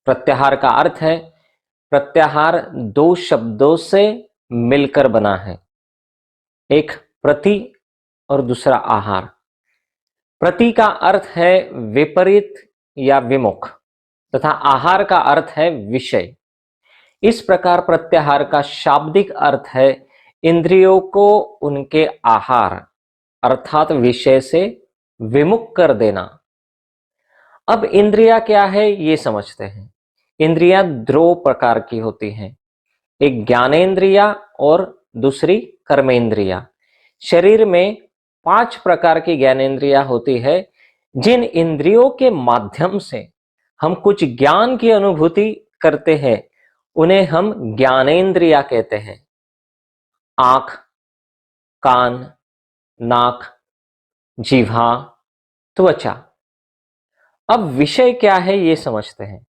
प्रत्याहार का अर्थ है, प्रत्याहार दो शब्दों से मिलकर बना है, एक प्रति और दूसरा आहार। प्रति का अर्थ है विपरीत या विमुख तथा आहार का अर्थ है विषय। इस प्रकार प्रत्याहार का शाब्दिक अर्थ है इंद्रियों को उनके आहार अर्थात विषय से विमुख कर देना। अब इंद्रिया क्या है ये समझते हैं। इंद्रिया दो प्रकार की होती हैं, एक ज्ञानेंद्रिया और दूसरी कर्मेंद्रिया। शरीर में 5 प्रकार की ज्ञानेंद्रिया होती है, जिन इंद्रियों के माध्यम से हम कुछ ज्ञान की अनुभूति करते हैं उन्हें हम ज्ञानेंद्रिया कहते हैं। आंख, कान, नाक, जीवा, त्वचा। अब विषय क्या है ये समझते हैं।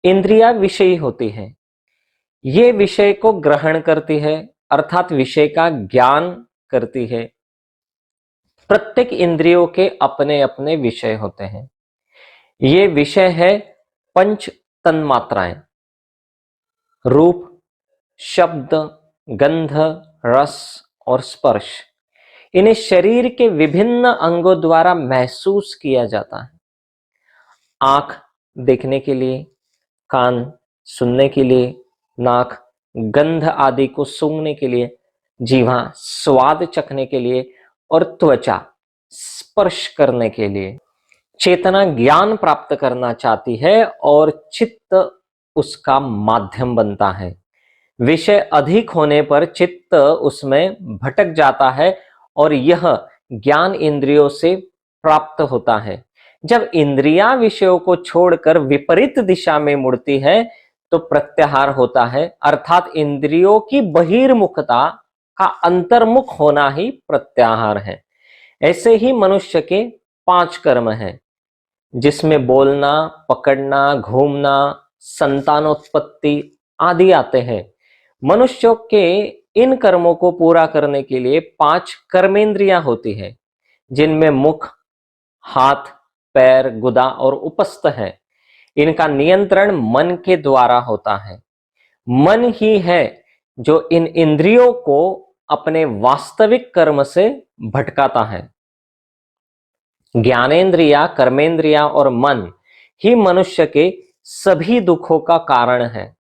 इंद्रिया विषयी होती है, ये विषय को ग्रहण करती है अर्थात विषय का ज्ञान करती है। प्रत्येक इंद्रियों के अपने अपने विषय होते हैं। ये विषय है पंच तन्मात्राएं, रूप, शब्द, गंध, रस और स्पर्श। इन्हें शरीर के विभिन्न अंगों द्वारा महसूस किया जाता है। आंख देखने के लिए, कान सुनने के लिए, नाक गंध आदि को सूंघने के लिए, जीवा स्वाद चखने के लिए और त्वचा स्पर्श करने के लिए। चेतना ज्ञान प्राप्त करना चाहती है और चित्त उसका माध्यम बनता है। विषय अधिक होने पर चित्त उसमें भटक जाता है और यह ज्ञान इंद्रियों से प्राप्त होता है। जब इंद्रियां विषयों को छोड़कर विपरीत दिशा में मुड़ती है तो प्रत्याहार होता है, अर्थात इंद्रियों की बहिर्मुखता का अंतर्मुख होना ही प्रत्याहार है। ऐसे ही मनुष्य के 5 कर्म हैं, जिसमें बोलना, पकड़ना, घूमना, संतानोत्पत्ति आदि आते हैं। मनुष्यों के इन कर्मों को पूरा करने के लिए 5 कर्मेंद्रियां होती है, जिनमें मुख, हाथ, पैर, गुदा और उपस्थ है। इनका नियंत्रण मन के द्वारा होता है। मन ही है जो इन इंद्रियों को अपने वास्तविक कर्म से भटकाता है। ज्ञानेंद्रिया, कर्मेंद्रिया और मन ही मनुष्य के सभी दुखों का कारण है।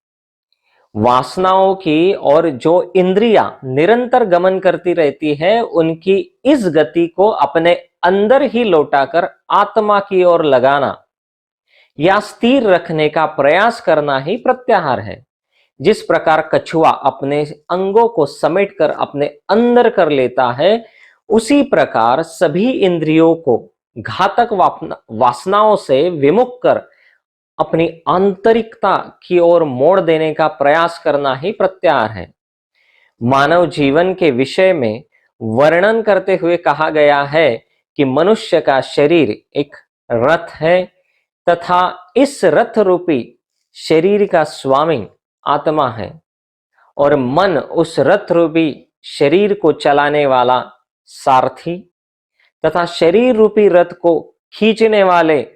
वासनाओं की और जो इंद्रियां निरंतर गमन करती रहती है, उनकी इस गति को अपने अंदर ही लौटाकर आत्मा की ओर लगाना या स्थिर रखने का प्रयास करना ही प्रत्याहार है। जिस प्रकार कछुआ अपने अंगों को समेटकर अपने अंदर कर लेता है, उसी प्रकार सभी इंद्रियों को घातक वासनाओं से विमुख कर अपनी आंतरिकता की ओर मोड़ देने का प्रयास करना ही प्रत्याहार है। मानव जीवन के विषय में वर्णन करते हुए कहा गया है कि मनुष्य का शरीर एक रथ है तथा इस रथ रूपी शरीर का स्वामी आत्मा है और मन उस रथ रूपी शरीर को चलाने वाला सारथी तथा शरीर रूपी रथ को खींचने वाले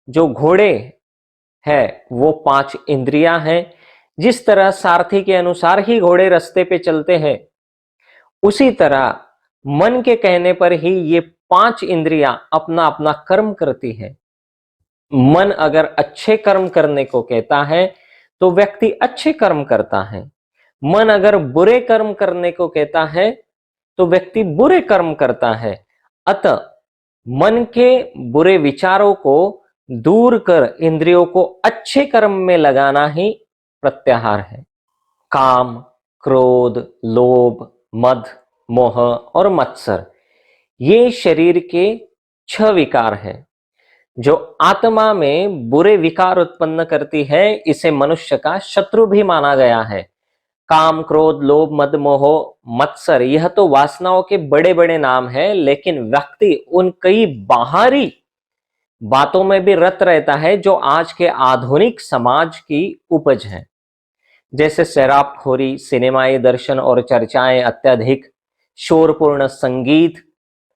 जो घोड़े है वो 5 इंद्रियां हैं। जिस तरह सारथी के अनुसार ही घोड़े रास्ते पे चलते हैं, उसी तरह मन के कहने पर ही ये 5 इंद्रियां अपना अपना कर्म करती है। मन अगर अच्छे कर्म करने को कहता है तो व्यक्ति अच्छे कर्म करता है। मन अगर बुरे कर्म करने को कहता है तो व्यक्ति बुरे कर्म करता है। अतः मन के बुरे विचारों को दूर कर इंद्रियों को अच्छे कर्म में लगाना ही प्रत्याहार है। काम, क्रोध, लोभ, मद, मोह और मत्सर ये शरीर के 6 विकार हैं जो आत्मा में बुरे विकार उत्पन्न करती है। इसे मनुष्य का शत्रु भी माना गया है। काम, क्रोध, लोभ, मद, मोह, मत्सर यह तो वासनाओं के बड़े बड़े नाम हैं, लेकिन व्यक्ति उन कई बाहरी बातों में भी रत रहता है जो आज के आधुनिक समाज की उपज है, जैसे शराबखोरी, सिनेमाई दर्शन और चर्चाएं, अत्यधिक शोरपूर्ण संगीत,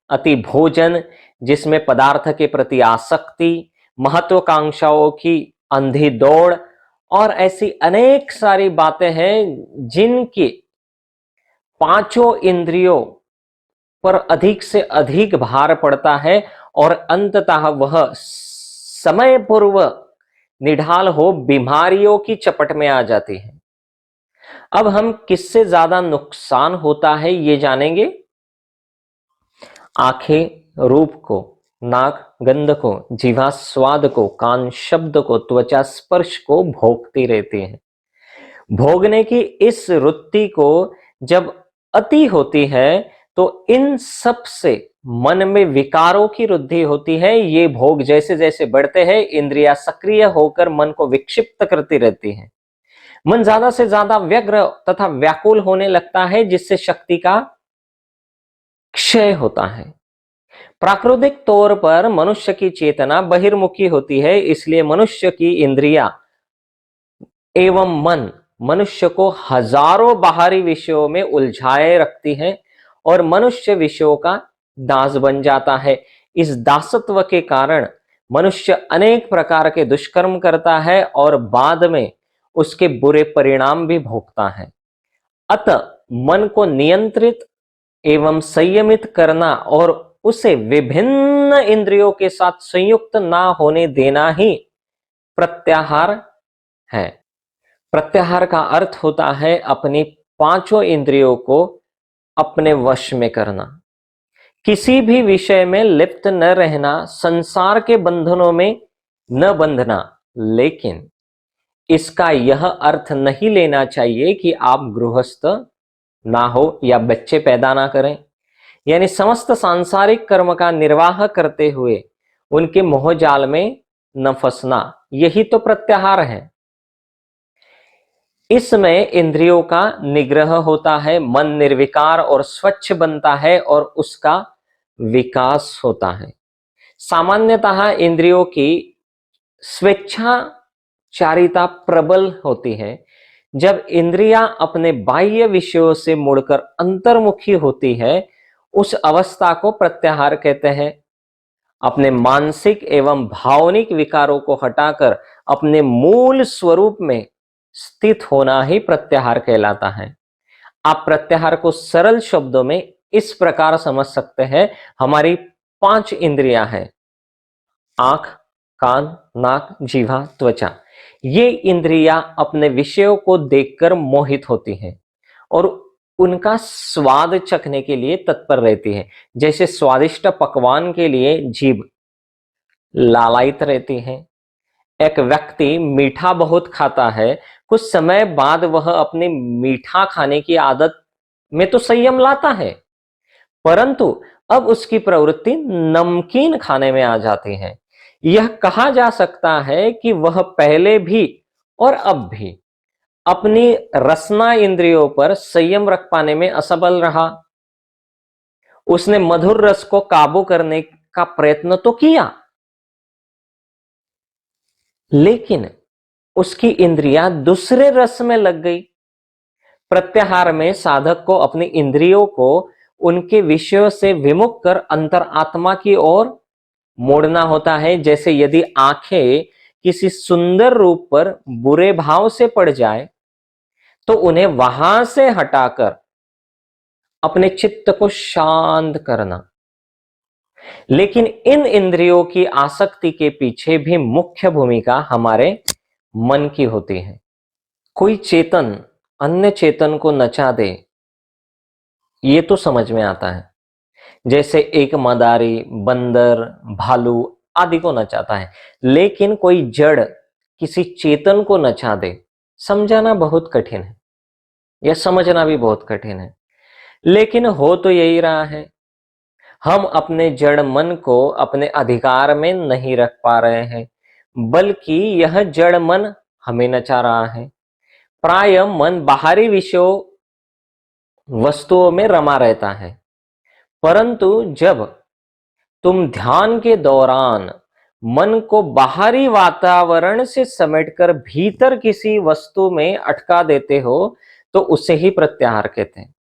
अति भोजन जिसमें पदार्थ के प्रति आसक्ति, महत्वाकांक्षाओं की अंधी दौड़ और ऐसी अनेक सारी बातें हैं जिनकी पांचों इंद्रियों पर अधिक से अधिक भार पड़ता है और अंततः वह समय पूर्व निढाल हो बीमारियों की चपट में आ जाती है। अब हम किससे ज्यादा नुकसान होता है ये जानेंगे। आंखें रूप को, नाक गंध को, जीवा स्वाद को, कान शब्द को, त्वचा स्पर्श को भोगती रहती है। भोगने की इस वृत्ति को जब अति होती है तो इन सब से मन में विकारों की वृद्धि होती है। ये भोग जैसे जैसे बढ़ते हैं, इंद्रियां सक्रिय होकर मन को विक्षिप्त करती रहती है। मन ज्यादा से ज्यादा व्यग्र तथा व्याकुल होने लगता है, जिससे शक्ति का क्षय होता है। प्राकृतिक तौर पर मनुष्य की चेतना बहिर्मुखी होती है, इसलिए मनुष्य की इंद्रियां एवं मन मनुष्य को हजारों बाहरी विषयों में उलझाए रखती है और मनुष्य विषयों का दास बन जाता है। इस दासत्व के कारण मनुष्य अनेक प्रकार के दुष्कर्म करता है और बाद में उसके बुरे परिणाम भी भोगता है। अतः मन को नियंत्रित एवं संयमित करना और उसे विभिन्न इंद्रियों के साथ संयुक्त ना होने देना ही प्रत्याहार है। प्रत्याहार का अर्थ होता है अपनी पांचों इंद्रियों को अपने वश में करना, किसी भी विषय में लिप्त न रहना, संसार के बंधनों में न बंधना। लेकिन इसका यह अर्थ नहीं लेना चाहिए कि आप गृहस्थ ना हो या बच्चे पैदा ना करें, यानी समस्त सांसारिक कर्म का निर्वाह करते हुए उनके मोहजाल में न फंसना, यही तो प्रत्याहार है। इसमें इंद्रियों का निग्रह होता है, मन निर्विकार और स्वच्छ बनता है और उसका विकास होता है। सामान्यतः इंद्रियों की स्वेच्छाचारिता प्रबल होती है। जब इंद्रियां अपने बाह्य विषयों से मुड़कर अंतर्मुखी होती है, उस अवस्था को प्रत्याहार कहते हैं। अपने मानसिक एवं भावनिक विकारों को हटाकर अपने मूल स्वरूप में स्थित होना ही प्रत्याहार कहलाता है। आप प्रत्याहार को सरल शब्दों में इस प्रकार समझ सकते हैं। हमारी पांच इंद्रियां हैं, आंख, कान, नाक, जीवा, त्वचा। ये इंद्रियां अपने विषयों को देखकर मोहित होती हैं और उनका स्वाद चखने के लिए तत्पर रहती है। जैसे स्वादिष्ट पकवान के लिए जीभ लालायित रहती है। एक व्यक्ति मीठा बहुत खाता है, कुछ समय बाद वह अपनी मीठा खाने की आदत में तो संयम लाता है, परंतु अब उसकी प्रवृत्ति नमकीन खाने में आ जाती है। यह कहा जा सकता है कि वह पहले भी और अब भी अपनी रसना इंद्रियों पर संयम रख पाने में असफल रहा। उसने मधुर रस को काबू करने का प्रयत्न तो किया, लेकिन उसकी इंद्रियां दूसरे रस में लग गई। प्रत्याहार में साधक को अपनी इंद्रियों को उनके विषयों से विमुख कर अंतरात्मा की ओर मोड़ना होता है। जैसे यदि आंखें किसी सुंदर रूप पर बुरे भाव से पड़ जाए तो उन्हें वहां से हटाकर अपने चित्त को शांत करना। लेकिन इन इंद्रियों की आसक्ति के पीछे भी मुख्य भूमिका हमारे मन की होती है। कोई चेतन अन्य चेतन को नचा दे, ये तो समझ में आता है। जैसे एक मदारी बंदर, भालू आदि को नचाता है, लेकिन कोई जड़ किसी चेतन को नचा दे, समझाना बहुत कठिन है या समझना भी बहुत कठिन है। लेकिन हो तो यही रहा है। हम अपने जड़ मन को अपने अधिकार में नहीं रख पा रहे हैं, बल्कि यह जड़ मन हमें नचा रहा है। प्राय मन बाहरी विषयों वस्तुओं में रमा रहता है, परंतु जब तुम ध्यान के दौरान मन को बाहरी वातावरण से समेटकर भीतर किसी वस्तु में अटका देते हो तो उसे ही प्रत्याहार कहते हैं।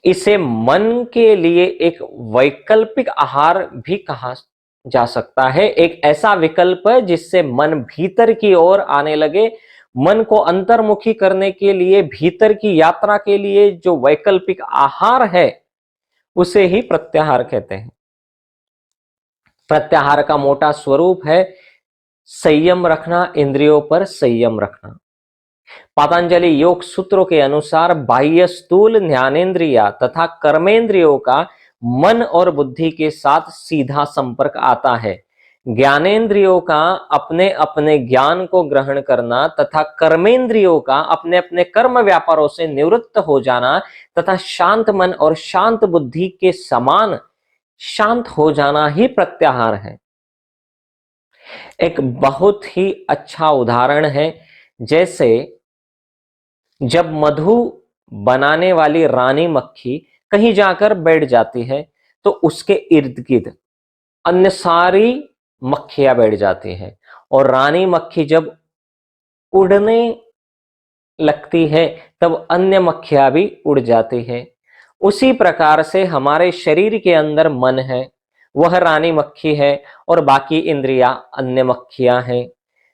इसे मन के लिए एक वैकल्पिक आहार भी कहा जा सकता है। एक ऐसा विकल्प है जिससे मन भीतर की ओर आने लगे। मन को अंतर्मुखी करने के लिए, भीतर की यात्रा के लिए जो वैकल्पिक आहार है उसे ही प्रत्याहार कहते हैं। प्रत्याहार का मोटा स्वरूप है संयम रखना, इंद्रियों पर संयम रखना। पतंजलि योग सूत्रों के अनुसार बाह्य स्थूल ज्ञानेन्द्रिया तथा कर्मेंद्रियों का मन और बुद्धि के साथ सीधा संपर्क आता है। ज्ञानेन्द्रियों का अपने अपने ज्ञान को ग्रहण करना तथा कर्मेंद्रियों का अपने अपने कर्म व्यापारों से निवृत्त हो जाना तथा शांत मन और शांत बुद्धि के समान शांत हो जाना ही प्रत्याहार है। एक बहुत ही अच्छा उदाहरण है, जैसे जब मधु बनाने वाली रानी मक्खी कहीं जाकर बैठ जाती है तो उसके इर्द गिर्द अन्य सारी मक्खियां बैठ जाती हैं, और रानी मक्खी जब उड़ने लगती है तब अन्य मक्खियां भी उड़ जाती है। उसी प्रकार से हमारे शरीर के अंदर मन है, वह रानी मक्खी है और बाकी इंद्रियां अन्य मक्खियां हैं।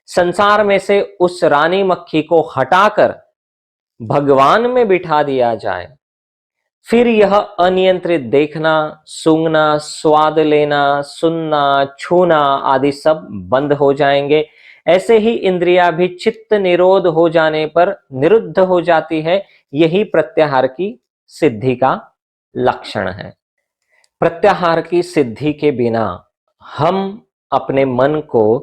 संसार में से उस रानी मक्खी को हटाकर भगवान में बिठा दिया जाए, फिर यह अनियंत्रित देखना, सूंघना, स्वाद लेना, सुनना, छूना आदि सब बंद हो जाएंगे। ऐसे ही इंद्रियां भी चित्त निरोध हो जाने पर निरुद्ध हो जाती है। यही प्रत्याहार की सिद्धि का लक्षण है। प्रत्याहार की सिद्धि के बिना हम अपने मन को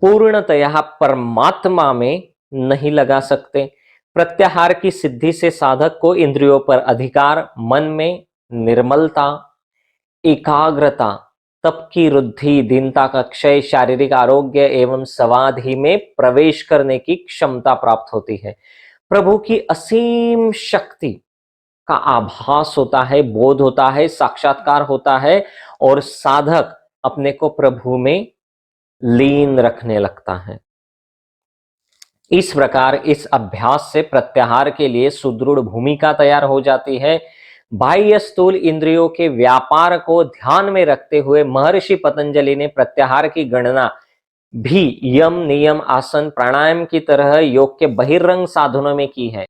पूर्णतया परमात्मा में नहीं लगा सकते। प्रत्याहार की सिद्धि से साधक को इंद्रियों पर अधिकार, मन में निर्मलता, एकाग्रता, तप की वृद्धि, दीनता का क्षय, शारीरिक आरोग्य एवं समाधि में प्रवेश करने की क्षमता प्राप्त होती है। प्रभु की असीम शक्ति का आभास होता है, बोध होता है, साक्षात्कार होता है और साधक अपने को प्रभु में लीन रखने लगता है। इस प्रकार इस अभ्यास से प्रत्याहार के लिए सुदृढ़ भूमिका तैयार हो जाती है। बाह्य स्थूल इंद्रियों के व्यापार को ध्यान में रखते हुए महर्षि पतंजलि ने प्रत्याहार की गणना भी यम, नियम, आसन, प्राणायाम की तरह योग के बहिरंग साधनों में की है।